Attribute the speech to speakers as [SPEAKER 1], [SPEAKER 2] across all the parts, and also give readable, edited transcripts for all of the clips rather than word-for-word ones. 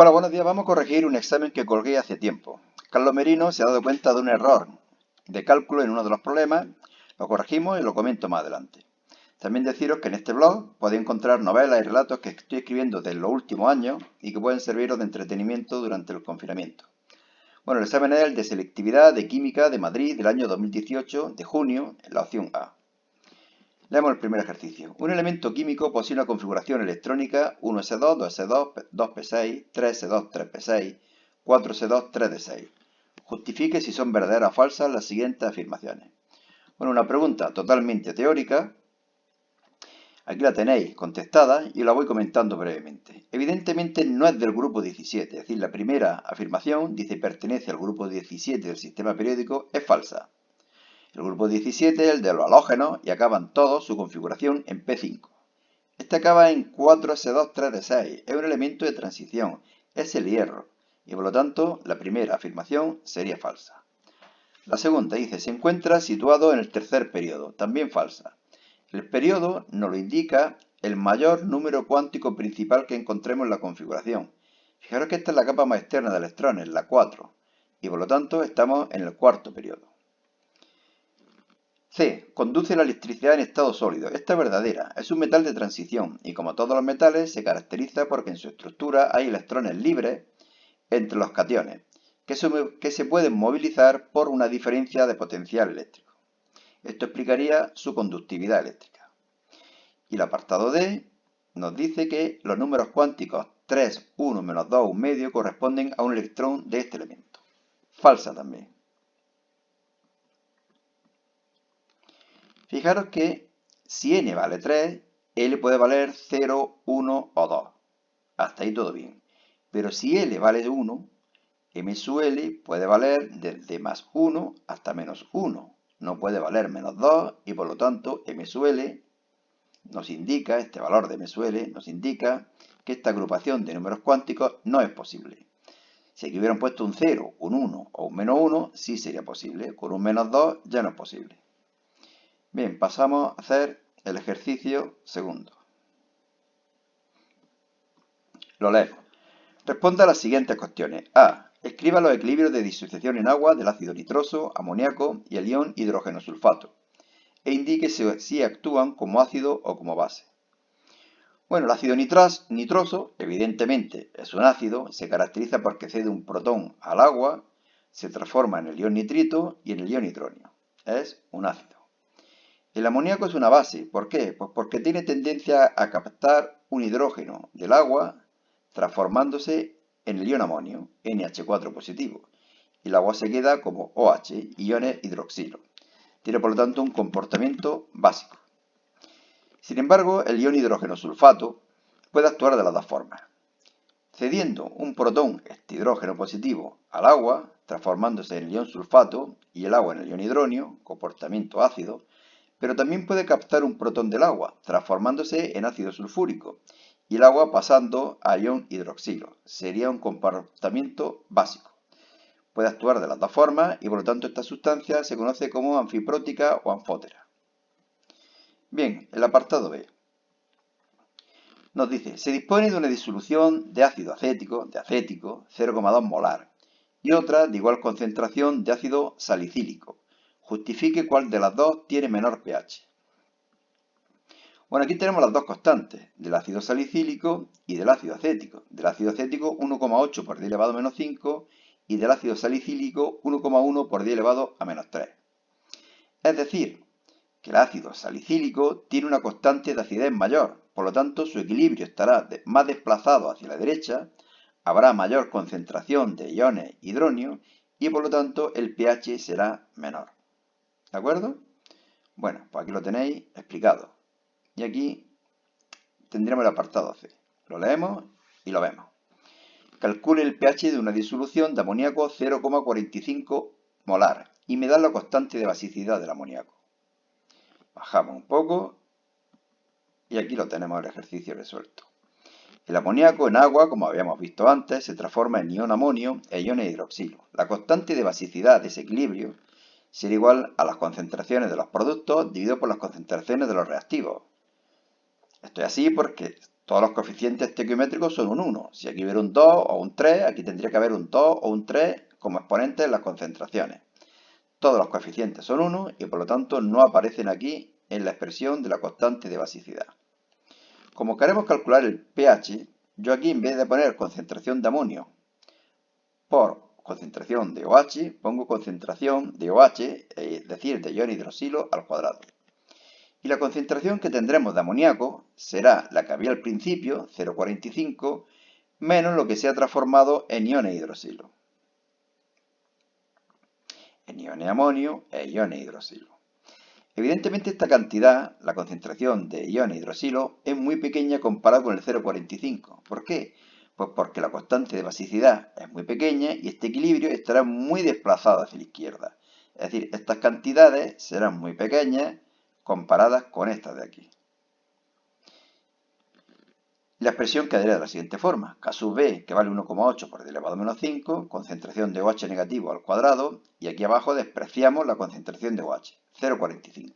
[SPEAKER 1] Hola, buenos días. Vamos a corregir un examen que colgué hace tiempo. Carlos Merino se ha dado cuenta de un error de cálculo en uno de los problemas. Lo corregimos y lo comento más adelante. También deciros que en este blog podéis encontrar novelas y relatos que estoy escribiendo desde los últimos años y que pueden serviros de entretenimiento durante el confinamiento. Bueno, el examen es el de selectividad de química de Madrid del año 2018, de junio, en la opción A. Leemos el primer ejercicio. Un elemento químico posee una configuración electrónica 1s2, 2s2, 2p6, 3s2, 3p6, 4s2, 3d6. Justifique si son verdaderas o falsas las siguientes afirmaciones. Bueno, una pregunta totalmente teórica. Aquí la tenéis contestada y la voy comentando brevemente. Evidentemente no es del grupo 17, es decir, la primera afirmación dice pertenece al grupo 17 del sistema periódico, es falsa. El grupo 17 es el de los halógenos y acaban todos su configuración en P5. Este acaba en 4s2, 3d6, es un elemento de transición, es el hierro, y por lo tanto la primera afirmación sería falsa. La segunda dice, se encuentra situado en el tercer periodo, también falsa. El periodo nos lo indica el mayor número cuántico principal que encontremos en la configuración. Fijaros que esta es la capa más externa de electrones, la 4, y por lo tanto estamos en el cuarto periodo. C. Conduce la electricidad en estado sólido. Esta es verdadera, es un metal de transición y como todos los metales se caracteriza porque en su estructura hay electrones libres entre los cationes que se pueden movilizar por una diferencia de potencial eléctrico. Esto explicaría su conductividad eléctrica. Y el apartado D nos dice que los números cuánticos 3, 1, menos 2, 1 medio corresponden a un electrón de este elemento. Falsa también. Fijaros que si n vale 3, L puede valer 0, 1 o 2. Hasta ahí todo bien. Pero si L vale 1, M sub L puede valer desde más 1 hasta menos 1. No puede valer menos 2 y por lo tanto M sub L nos indica, este valor de M sub L nos indica que esta agrupación de números cuánticos no es posible. Si aquí hubieran puesto un 0, un 1 o un menos 1, sí sería posible. Con un menos 2 ya no es posible. Bien, pasamos a hacer el ejercicio segundo. Lo leemos. Responda a las siguientes cuestiones. A. Escriba los equilibrios de disociación en agua del ácido nitroso, amoníaco y el ion hidrógeno sulfato e indique si actúan como ácido o como base. Bueno, el ácido nitroso, evidentemente, es un ácido, se caracteriza porque cede un protón al agua, se transforma en el ion nitrito y en el ion hidrógeno. Es un ácido. El amoníaco es una base. ¿Por qué? Pues porque tiene tendencia a captar un hidrógeno del agua transformándose en el ion amonio, NH4 positivo. Y el agua se queda como OH, iones hidroxilo. Tiene por lo tanto un comportamiento básico. Sin embargo, el ion hidrógeno sulfato puede actuar de las dos formas. Cediendo un protón, este hidrógeno positivo, al agua, transformándose en el ion sulfato y el agua en el ion hidrógeno, comportamiento ácido, pero también puede captar un protón del agua, transformándose en ácido sulfúrico, y el agua pasando a ion hidroxilo. Sería un comportamiento básico. Puede actuar de las dos formas y por lo tanto esta sustancia se conoce como anfiprótica o anfótera. Bien, el apartado B. Nos dice, se dispone de una disolución de ácido acético, 0,2 molar, y otra de igual concentración de ácido salicílico. Justifique cuál de las dos tiene menor pH. Bueno, aquí tenemos las dos constantes, del ácido salicílico y del ácido acético. Del ácido acético 1,8 por 10 elevado a menos 5 y del ácido salicílico 1,1 por 10 elevado a menos 3. Es decir, que el ácido salicílico tiene una constante de acidez mayor, por lo tanto su equilibrio estará más desplazado hacia la derecha, habrá mayor concentración de iones hidróneo y por lo tanto el pH será menor. ¿De acuerdo? Bueno, pues aquí lo tenéis explicado. Y aquí tendremos el apartado C. Lo leemos y lo vemos. Calcule el pH de una disolución de amoníaco 0,45 molar y me da la constante de basicidad del amoníaco. Bajamos un poco y aquí lo tenemos el ejercicio resuelto. El amoníaco en agua, como habíamos visto antes, se transforma en ion amonio e iones hidroxilo. La constante de basicidad de ese equilibrio será igual a las concentraciones de los productos dividido por las concentraciones de los reactivos. Esto es así porque Todos los coeficientes estequiométricos son un 1. Si aquí hubiera un 2 o un 3, aquí tendría que haber un 2 o un 3 como exponentes en las concentraciones. Todos los coeficientes son 1 y por lo tanto no aparecen aquí en la expresión de la constante de basicidad. Como queremos calcular el pH, yo aquí en vez de poner concentración de amonio por concentración de OH, pongo concentración de OH, es decir, de ion hidroxilo al cuadrado. Y la concentración que tendremos de amoníaco será la que había al principio, 0,45, menos lo que se ha transformado en iones hidroxilo. En iones amonio e iones hidroxilo. Evidentemente esta cantidad, la concentración de iones hidroxilo, es muy pequeña comparada con el 0,45. ¿Por qué? Pues porque la constante de basicidad es muy pequeña y este equilibrio estará muy desplazado hacia la izquierda. Es decir, estas cantidades serán muy pequeñas comparadas con estas de aquí. La expresión quedaría de la siguiente forma. K sub B, que vale 1,8 por 10 elevado a menos 5, concentración de OH negativo al cuadrado, y aquí abajo despreciamos la concentración de OH, 0,45.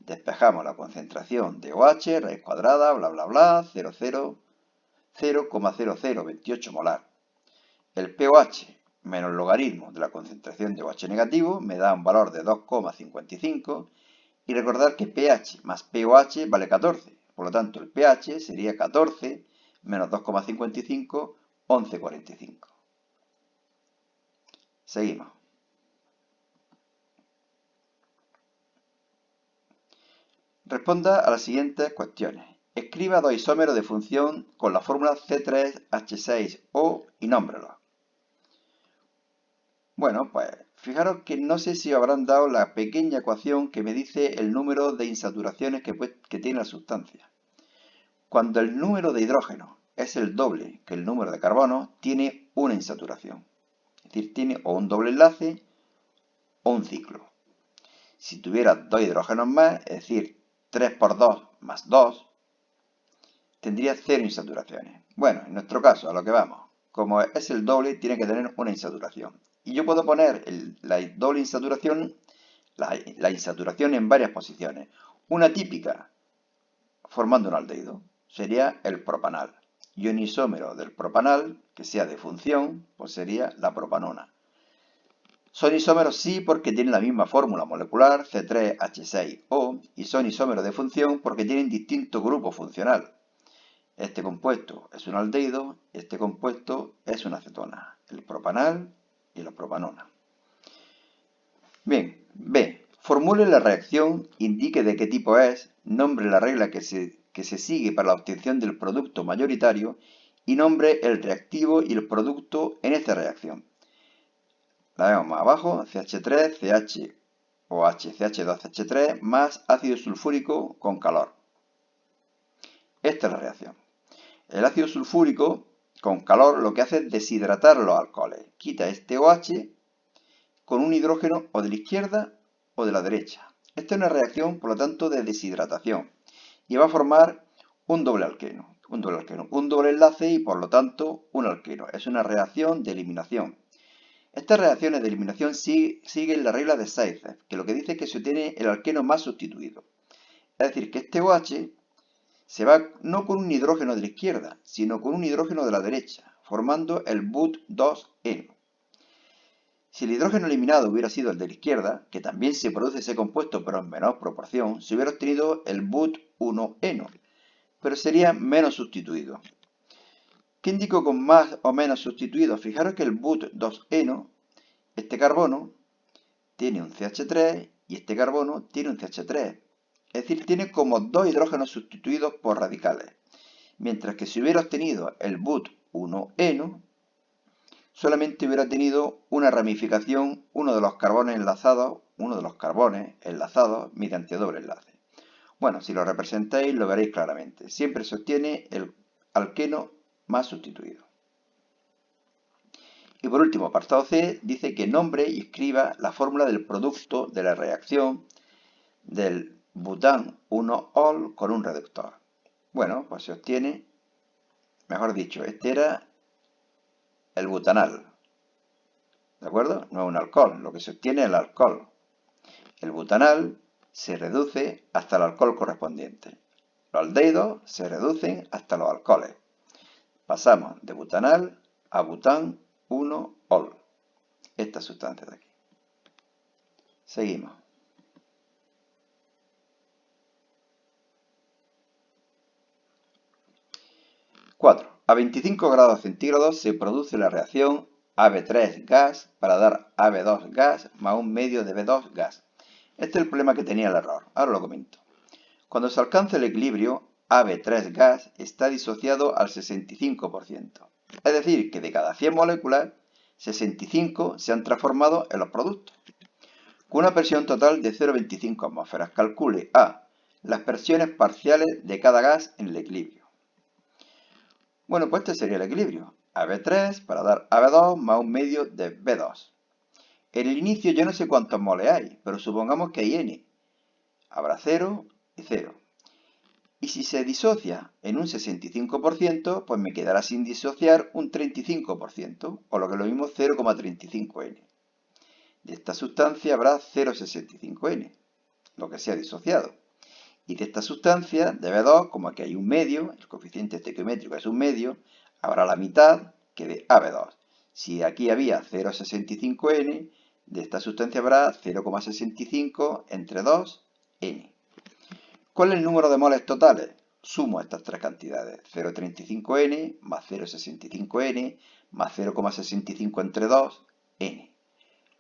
[SPEAKER 1] Despejamos la concentración de OH, raíz cuadrada, bla bla bla, 0,0028 molar. El pOH menos logaritmo de la concentración de OH negativo me da un valor de 2,55 y recordar que pH más pOH vale 14. Por lo tanto, el pH sería 14 menos 2,55, 11,45. Seguimos. Responda a las siguientes cuestiones. Escriba dos isómeros de función con la fórmula C3H6O y nómbrelos. Bueno, pues fijaros que no sé si habrán dado la pequeña ecuación que me dice el número de insaturaciones que tiene la sustancia. Cuando el número de hidrógeno es el doble que el número de carbono, tiene una insaturación. Es decir, tiene o un doble enlace o un ciclo. Si tuviera dos hidrógenos más, es decir, 3 por 2 más 2, tendría 0 insaturaciones. Bueno, en nuestro caso, a lo que vamos, como es el doble, tiene que tener una insaturación. Y yo puedo poner la doble insaturación, la insaturación en varias posiciones. Una típica, formando un aldehído, sería el propanal. Y un isómero del propanal, que sea de función, pues sería la propanona. Son isómeros sí porque tienen la misma fórmula molecular, C3H6O, y son isómeros de función porque tienen distinto grupo funcional. Este compuesto es un aldehído, este compuesto es una acetona, el propanal y la propanona. Bien, B. Formule la reacción, indique de qué tipo es, nombre la regla que se sigue para la obtención del producto mayoritario y nombre el reactivo y el producto en esta reacción. La vemos más abajo, CH3, CH CH2CH3 más ácido sulfúrico con calor. Esta es la reacción. El ácido sulfúrico con calor lo que hace es deshidratar los alcoholes. Quita este OH con un hidrógeno o de la izquierda o de la derecha. Esta es una reacción, por lo tanto, de deshidratación. Y va a formar un doble alqueno. Un doble enlace y, por lo tanto, un alqueno. Es una reacción de eliminación. Estas reacciones de eliminación siguen la regla de Seifert, que lo que dice es que se obtiene el alqueno más sustituido. Es decir, que este OH se va no con un hidrógeno de la izquierda, sino con un hidrógeno de la derecha, formando el But2-eno. Si el hidrógeno eliminado hubiera sido el de la izquierda, que también se produce ese compuesto pero en menor proporción, se hubiera obtenido el But1-eno, pero sería menos sustituido. ¿Qué indico con más o menos sustituido? Fijaros que el But2-eno, este carbono, tiene un CH3 y este carbono tiene un CH3. Es decir, tiene como dos hidrógenos sustituidos por radicales. Mientras que si hubiera obtenido el But1-eno, solamente hubiera tenido una ramificación, uno de los carbones enlazados mediante doble enlace. Bueno, si lo representáis lo veréis claramente. Siempre se obtiene el alqueno más sustituido. Y por último, apartado C, dice que nombre y escriba la fórmula del producto de la reacción del bután 1-ol con un reductor. Bueno, pues se obtiene, mejor dicho, este era el butanal. ¿De acuerdo? No es un alcohol, lo que se obtiene es el alcohol. El butanal se reduce hasta el alcohol correspondiente. Los aldehídos se reducen hasta los alcoholes. Pasamos de butanal a bután 1-ol. Esta sustancia de aquí. Seguimos. A 25 grados centígrados se produce la reacción AB3 gas para dar AB2 gas más un medio de B2 gas. Este es el problema que tenía el error. Ahora lo comento. Cuando se alcanza el equilibrio, AB3 gas está disociado al 65%. Es decir, que de cada 100 moléculas, 65 se han transformado en los productos. Con una presión total de 0,25 atmósferas, calcule A. Las presiones parciales de cada gas en el equilibrio. Bueno, pues este sería el equilibrio. AB3 para dar AB2 más un medio de B2. En el inicio yo no sé cuántos moles hay, pero supongamos que hay N. Habrá 0 y 0. Y si se disocia en un 65%, pues me quedará sin disociar un 35%, o lo que es lo mismo 0,35N. De esta sustancia habrá 0,65N, lo que se ha disociado. Y de esta sustancia, de B2, como aquí hay un medio, el coeficiente estequiométrico es un medio, habrá la mitad que de AB2. Si aquí había 0,65N, de esta sustancia habrá 0,65 entre 2N. ¿Cuál es el número de moles totales? Sumo estas tres cantidades, 0,35N más 0,65N más 0,65 entre 2N.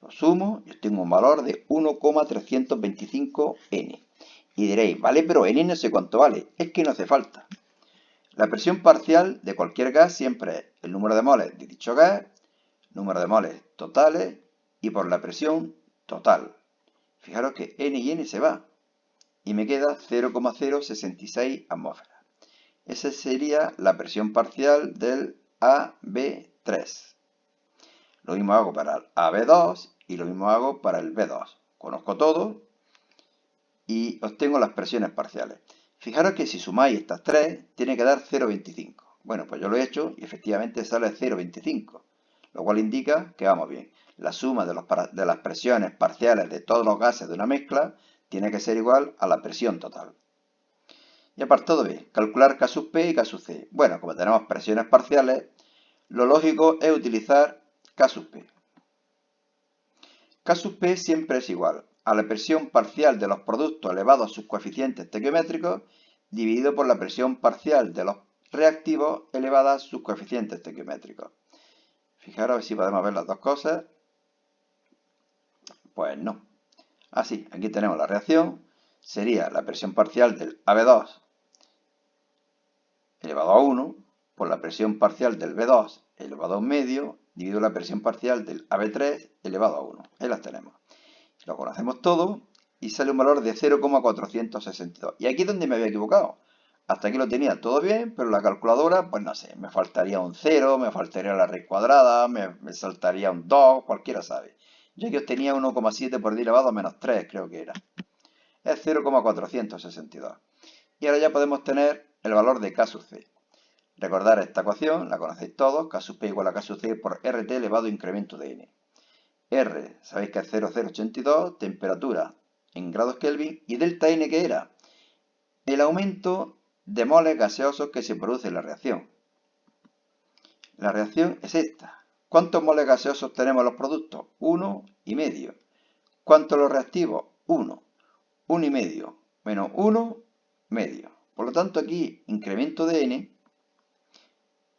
[SPEAKER 1] Lo sumo y obtengo un valor de 1,325N. Y diréis, vale, pero N no sé cuánto vale, es que no hace falta. La presión parcial de cualquier gas siempre es el número de moles de dicho gas, número de moles totales y por la presión total. Fijaros que N y N se va y me queda 0,066 atmósferas. Esa sería la presión parcial del AB3. Lo mismo hago para el AB2 y lo mismo hago para el B2. Conozco todo y obtengo las presiones parciales. Fijaros que si sumáis estas tres, tiene que dar 0,25. Bueno, pues yo lo he hecho y efectivamente sale 0,25, lo cual indica que vamos bien. La suma de las presiones parciales de todos los gases de una mezcla tiene que ser igual a la presión total. Y apartado B, calcular K sub P y K sub C. Bueno, como tenemos presiones parciales, lo lógico es utilizar K sub P. K sub P siempre es igual a la presión parcial de los productos elevado a sus coeficientes estequiométricos dividido por la presión parcial de los reactivos elevada a sus coeficientes estequiométricos. Fijaros a ver si podemos ver las dos cosas. Pues no. Así, aquí tenemos la reacción. Sería la presión parcial del AB2 elevado a 1 por la presión parcial del B2 elevado a un medio dividido la presión parcial del AB3 elevado a 1. Ahí las tenemos. Lo conocemos todo y sale un valor de 0,462. Y aquí es donde me había equivocado. Hasta aquí lo tenía todo bien, pero la calculadora, pues no sé, me faltaría un 0, me faltaría la raíz cuadrada, me saltaría un 2, cualquiera sabe. Yo aquí obtenía 1,7 por 10 elevado a menos 3, creo que era. Es 0,462. Y ahora ya podemos tener el valor de K sub C. Recordar esta ecuación, la conocéis todos, K sub P igual a K sub C por RT elevado a incremento de N. R, sabéis que es 0,082, temperatura en grados Kelvin, y delta N, ¿qué era? El aumento de moles gaseosos que se produce en la reacción. La reacción es esta. ¿Cuántos moles gaseosos tenemos en los productos? 1,5. ¿Cuántos los reactivos? 1. 1,5 menos 1, medio. Por lo tanto, aquí, incremento de N,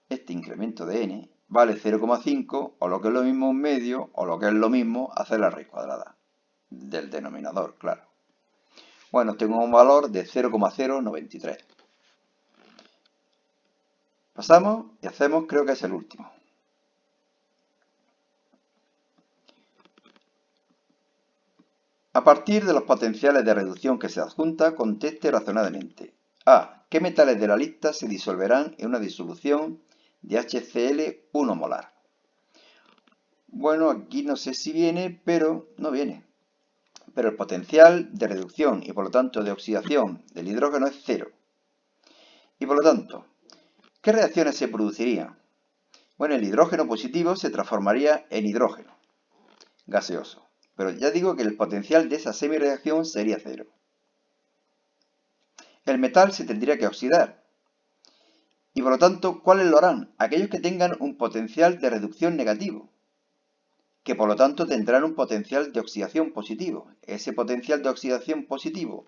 [SPEAKER 1] este incremento de N, vale 0,5 o lo que es lo mismo un medio o lo que es lo mismo hacer la raíz cuadrada del denominador, claro. Bueno, tengo un valor de 0,093. Pasamos y hacemos, creo que es el último. A partir de los potenciales de reducción que se adjunta, conteste razonadamente. A. ¿Qué metales de la lista se disolverán en una disolución de HCl 1 molar? Bueno, aquí no sé si viene, pero no viene. Pero el potencial de reducción y por lo tanto de oxidación del hidrógeno es 0. Y por lo tanto, ¿qué reacciones se producirían? Bueno, el hidrógeno positivo se transformaría en hidrógeno gaseoso. Pero ya digo que el potencial de esa semireacción sería 0. el metal se tendría que oxidar. Y por lo tanto, ¿cuáles lo harán? Aquellos que tengan un potencial de reducción negativo, que por lo tanto tendrán un potencial de oxidación positivo. Ese potencial de oxidación positivo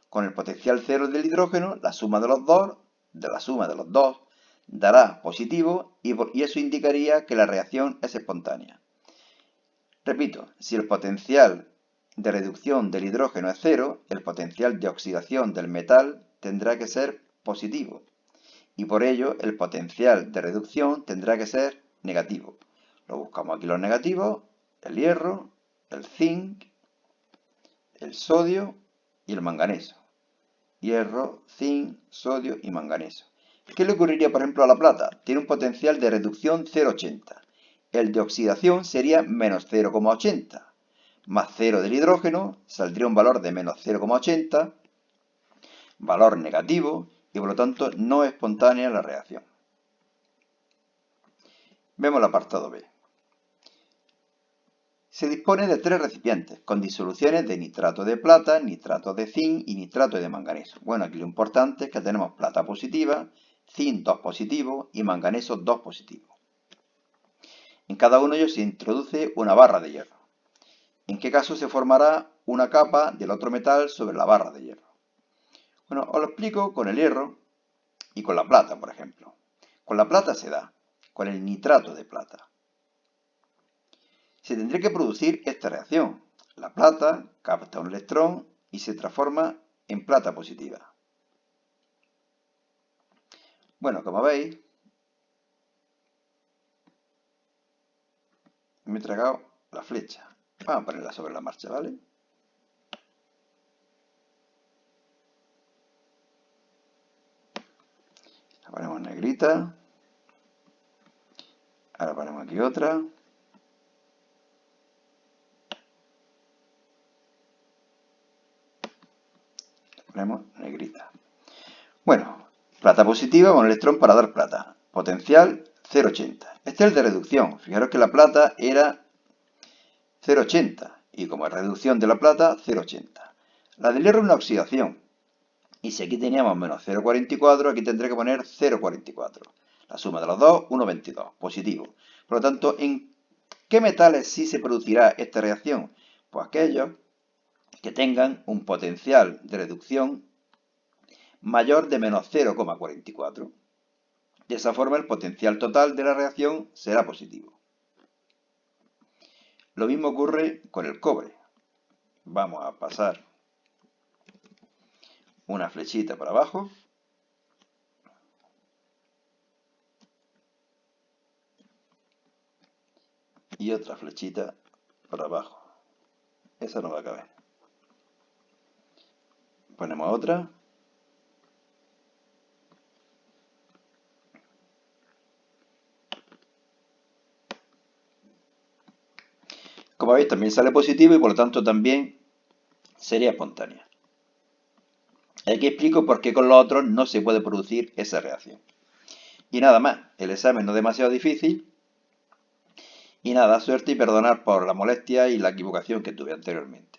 [SPEAKER 1] con el potencial cero del hidrógeno, la suma de los dos, dará positivo y eso indicaría que la reacción es espontánea. Repito, si el potencial de reducción del hidrógeno es cero, el potencial de oxidación del metal tendrá que ser positivo. Y por ello el potencial de reducción tendrá que ser negativo. Lo buscamos aquí los negativos, el hierro, el zinc, el sodio y el manganeso. Hierro, zinc, sodio y manganeso. ¿Qué le ocurriría, por ejemplo, a la plata? Tiene un potencial de reducción 0,80. El de oxidación sería menos 0,80. Más 0 del hidrógeno saldría un valor de menos 0,80, valor negativo, y por lo tanto no es espontánea la reacción. Vemos el apartado B. Se dispone de 3 recipientes con disoluciones de nitrato de plata, nitrato de zinc y nitrato de manganeso. Bueno, aquí lo importante es que tenemos plata positiva, zinc 2 positivo y manganeso 2 positivo. En cada uno de ellos se introduce una barra de hierro. ¿En qué caso se formará una capa del otro metal sobre la barra de hierro? Bueno, os lo explico con el hierro y con la plata, por ejemplo. Con la plata se da, con el nitrato de plata. Se tendría que producir esta reacción. La plata capta un electrón y se transforma en plata positiva. Bueno, como veis, me he tragado la flecha. Vamos a ponerla sobre la marcha, ¿vale? La ponemos negrita. Ahora ponemos aquí otra. La ponemos negrita. Bueno, plata positiva con electrón para dar plata. Potencial 0,80. Este es el de reducción. Fijaros que la plata era 0,80 y como es reducción de la plata, 0,80. La del hierro es una oxidación. Y si aquí teníamos menos 0,44, aquí tendré que poner 0,44. La suma de los dos, 1,22, positivo. Por lo tanto, ¿en qué metales sí se producirá esta reacción? Pues aquellos que tengan un potencial de reducción mayor de menos 0,44. De esa forma, el potencial total de la reacción será positivo. Lo mismo ocurre con el cobre. Vamos a pasar una flechita para abajo. Y otra flechita para abajo. Esa no va a caber. Ponemos otra. Como veis, también sale positivo y por lo tanto también sería espontánea. Aquí explico por qué con los otros no se puede producir esa reacción. Y nada más, el examen no es demasiado difícil. Y nada, suerte y perdonar por la molestia y la equivocación que tuve anteriormente.